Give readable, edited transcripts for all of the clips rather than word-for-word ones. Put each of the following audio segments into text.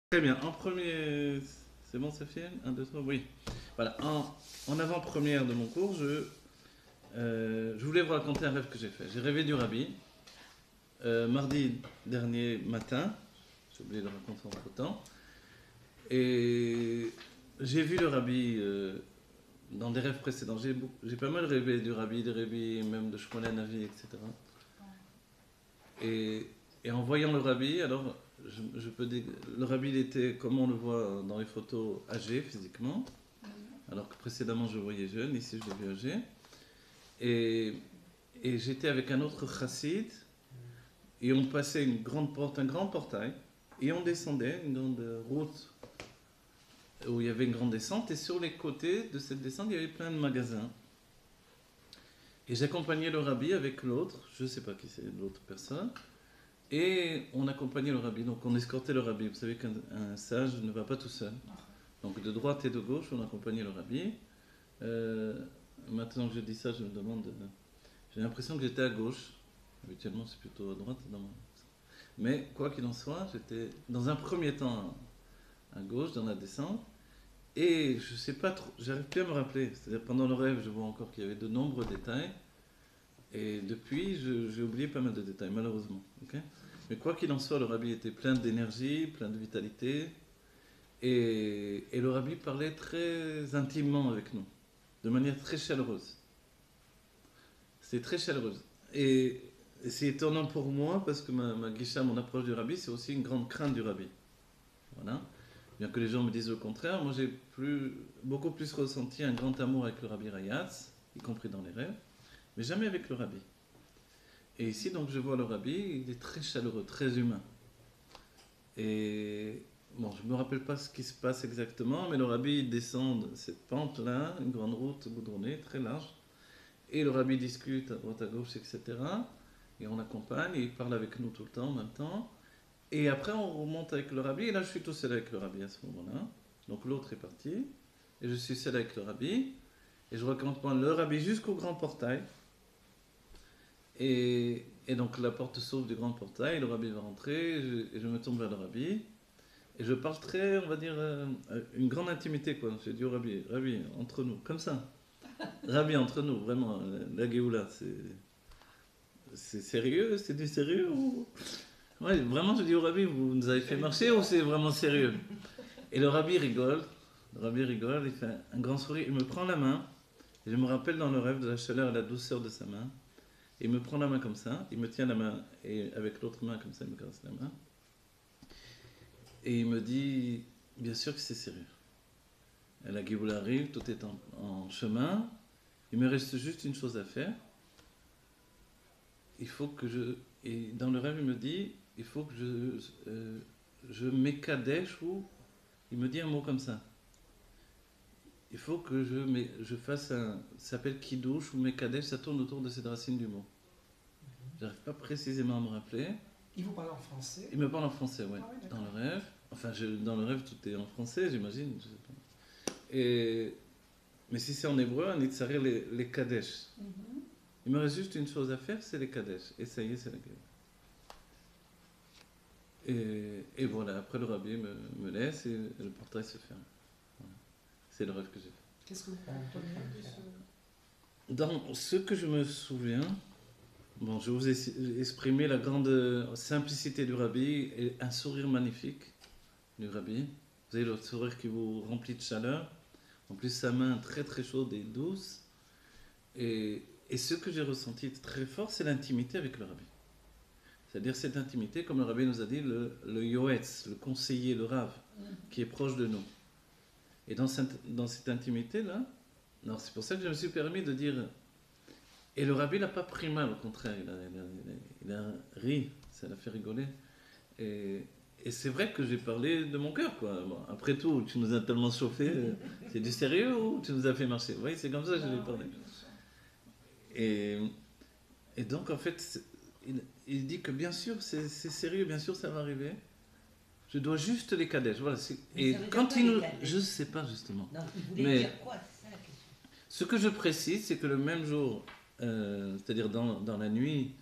Très bien. En premier, c'est bon, ça filme? Un, deux, trois, oui. Voilà. En avant-première de mon cours, je voulais vous raconter un rêve que j'ai fait. J'ai rêvé du rabbi mardi dernier matin. J'ai oublié de le raconter entre temps. Et j'ai vu le rabbi dans des rêves précédents. J'ai pas mal rêvé du rabbi, des rabbis, même de Shmona Navi, etc. Et, et en voyant le rabbi, alors je peux dire, le rabbi il était, comme on le voit dans les photos, âgé physiquement, alors que précédemment je le voyais jeune, ici je l'ai vu âgé. Et, et j'étais avec un autre chassid, et on passait une grande porte, un grand portail, et on descendait une grande route où il y avait une grande descente, et sur les côtés de cette descente il y avait plein de magasins. Et j'accompagnais le rabbi avec l'autre, je ne sais pas qui c'est l'autre personne. Et on accompagnait le rabbi, donc on escortait le rabbi. Vous savez qu'un sage ne va pas tout seul. Donc de droite et de gauche, on accompagnait le rabbi. Maintenant que je dis ça, je me demande. J'ai l'impression que j'étais à gauche. Habituellement, c'est plutôt à droite. Mais quoi qu'il en soit, j'étais dans un premier temps à gauche dans la descente. Et je sais pas trop, j'arrive plus à me rappeler. C'est-à-dire pendant le rêve, je vois encore qu'il y avait de nombreux détails. Et depuis, j'ai oublié pas mal de détails, malheureusement. Okay, mais quoi qu'il en soit, le rabbi était plein d'énergie, plein de vitalité. Et le rabbi parlait très intimement avec nous, de manière très chaleureuse. C'était très chaleureuse. Et c'est étonnant pour moi parce que ma guicha, mon approche du rabbi, c'est aussi une grande crainte du rabbi. Voilà. Bien que les gens me disent le contraire, moi j'ai beaucoup plus ressenti un grand amour avec le rabbi Rayatz, y compris dans les rêves, mais jamais avec le rabbi. Et ici, donc, je vois le rabbi, il est très chaleureux, très humain. Et bon, je ne me rappelle pas ce qui se passe exactement, mais le rabbi descend cette pente-là, une grande route goudronnée, très large, et le rabbi discute à droite à gauche, etc. Et on l'accompagne, et il parle avec nous tout le temps en même temps. Et après, on remonte avec le rabbi, et là, je suis tout seul avec le rabbi à ce moment-là. Donc l'autre est parti, et je suis seul avec le rabbi, et je raccompagne le rabbi jusqu'au grand portail. Et donc la porte s'ouvre du grand portail, le rabbi va rentrer, et je me tourne vers le rabbi, et je parle très, on va dire, une grande intimité, quoi. Je dis au rabbi, rabbi, entre nous, comme ça. Rabbi, entre nous, vraiment, la Géoula, c'est sérieux, c'est du sérieux ou... Ouais, vraiment, je dis au rabbi, vous nous avez fait marcher ou c'est vraiment sérieux? Et le rabbi rigole, il fait un grand sourire, il me prend la main, et je me rappelle dans le rêve de la chaleur et la douceur de sa main. Il me prend la main comme ça, il me tient la main et avec l'autre main comme ça, il me caresse la main. Et il me dit, bien sûr que c'est sérieux. Et la Géoula arrive, tout est en chemin. Il me reste juste une chose à faire. Il faut que je... Et dans le rêve, il me dit, il faut que je m'ékadèche ou... Il me dit un mot comme ça. Il faut que je fasse un... Ça s'appelle kidouche ou mekadesh, ça tourne autour de cette racine du mot. J'arrive pas précisément à me rappeler. Il vous parle en français? Il me parle en français, ouais, Ah oui, dans le d'accord. rêve. Enfin, dans le rêve, tout est en français, j'imagine. Je sais pas. Mais si c'est en hébreu, on itzarir les kadesh. Il me reste juste une chose à faire, c'est les kadesh. Et ça y est, c'est la guerre. Et voilà, après le rabbi me laisse et le portail se ferme. Voilà. C'est le rêve que j'ai fait. Qu'est-ce que vous comprenez de ce... Dans ce que je me souviens, bon, je vous ai exprimé la grande simplicité du rabbi et un sourire magnifique du rabbi. Vous avez le sourire qui vous remplit de chaleur. En plus, sa main très très chaude et douce. Et ce que j'ai ressenti très fort, c'est l'intimité avec le rabbi. C'est-à-dire cette intimité, comme le rabbi nous a dit, le yoetz, le conseiller, le rav, qui est proche de nous. Et dans cette intimité-là, c'est pour ça que je me suis permis de dire... Et le rabbi n'a pas pris mal, au contraire, il a ri, ça l'a fait rigoler. Et c'est vrai que j'ai parlé de mon cœur, quoi. Bon, après tout, tu nous as tellement chauffé, c'est du sérieux ou tu nous as fait marcher? Vous voyez, c'est comme ça que je lui ai parlé. Et, et donc, en fait, il dit que bien sûr, c'est sérieux, bien sûr, ça va arriver. Je dois juste les cadèches. Voilà, et quand il nous... Je ne sais pas, justement. Donc, il voulait Mais dire quoi? C'est ça la question. ce que je précise, c'est que le même jour, c'est-à-dire dans la nuit,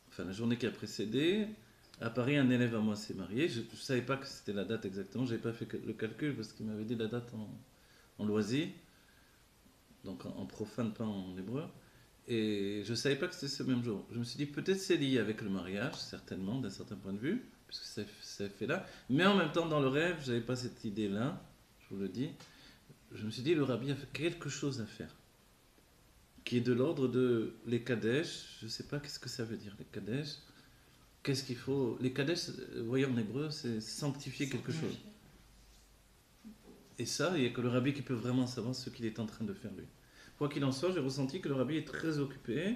enfin la journée qui a précédé, À Paris, un élève à moi s'est marié. Je ne savais pas que c'était la date exactement. Je n'avais pas fait le calcul parce qu'il m'avait dit la date en loisir, donc en profane, pas en hébreu. Et je ne savais pas que c'était ce même jour. Je me suis dit, peut-être c'est lié avec le mariage, certainement, d'un certain point de vue, puisque c'est fait là. Mais en même temps, dans le rêve, je n'avais pas cette idée-là, je vous le dis. Je me suis dit, le rabbi a quelque chose à faire, qui est de l'ordre de les Kadesh. Je ne sais pas qu'est-ce que ça veut dire, les Kadesh. Qu'est-ce qu'il faut. Les Kadesh, vous voyez en hébreu, c'est sanctifier quelque chose. Et ça, il n'y a que le rabbi qui peut vraiment savoir ce qu'il est en train de faire lui. Quoi qu'il en soit, j'ai ressenti que le rabbi est très occupé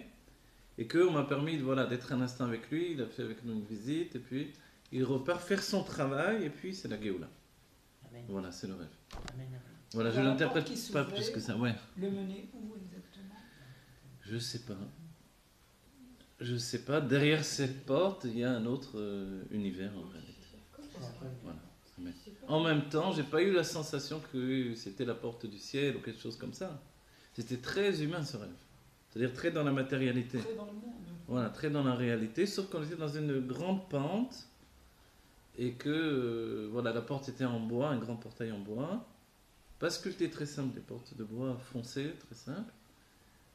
et qu'on m'a permis d'être un instant avec lui. Il a fait avec nous une visite et puis il repart faire son travail et puis c'est la Géoula. Amen. Voilà, c'est le rêve. Amen. Voilà, je ne l'interprète pas plus que ça. Ouais. Le mener où exactement? Je sais pas. Je sais pas. Derrière cette porte, il y a un autre univers en réalité. Voilà. Mais en même temps, j'ai pas eu la sensation que c'était la porte du ciel ou quelque chose comme ça. C'était très humain ce rêve. C'est-à-dire très dans la matérialité. Très dans le monde. Voilà, très dans la réalité, sauf qu'on était dans une grande pente et que voilà, la porte était en bois, un grand portail en bois, pas sculpté, très simple, des portes de bois foncé, très simple.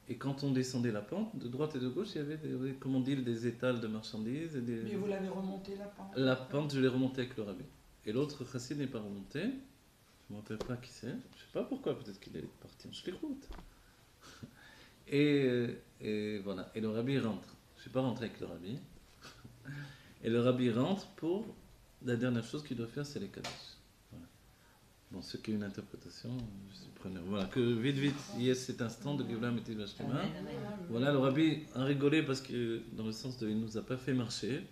Et quand on descendait la pente, de droite et de gauche, il y avait comme on dit, des étals de marchandises. Mais vous l'avez remonté la pente? La pente, je l'ai remontée avec le rabbi. Et l'autre chassid n'est pas remonté. Je ne me rappelle pas qui c'est. Je ne sais pas pourquoi, peut-être qu'il est parti en shlichut. Et voilà. Et le rabbi rentre. Je ne suis pas rentré avec le rabbi. Et le rabbi rentre pour la dernière chose qu'il doit faire, c'est les Kaddish. Voilà. Bon, ce qui est une interprétation, je suis preneur. Voilà, que vite, il y ait cet instant de Géoula Metil Vashkema. Voilà, le rabbi a rigolé parce que, dans le sens de il ne nous a pas fait marcher.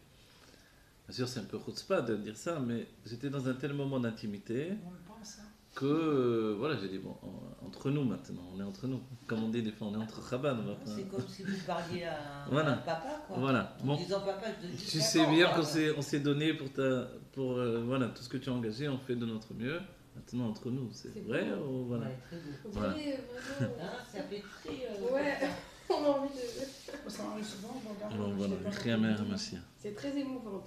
Bien sûr, c'est un peu chutzpah de dire ça, mais j'étais dans un tel moment d'intimité On le pense, hein. que, voilà, j'ai dit, bon, entre nous maintenant, on est entre nous. Comme on dit des fois, on est entre Chabad. C'est comme si vous parliez à Voilà. papa, quoi. Voilà. En Bon, disant papa, je te dis tu 5 sais ans, bien quoi. qu'on s'est donné pour voilà, tout ce que tu as engagé, on fait de notre mieux. Maintenant, entre nous, c'est C'est vrai beau. ou voilà. Ouais, très beau. Vous Voilà. voyez, vraiment. Hein, ça fait très... Ouais, on a envie de. Ça arrive souvent, je regarde. Bon, je voilà, l'ai pas Rien reconnu. merci. C'est très émouvant.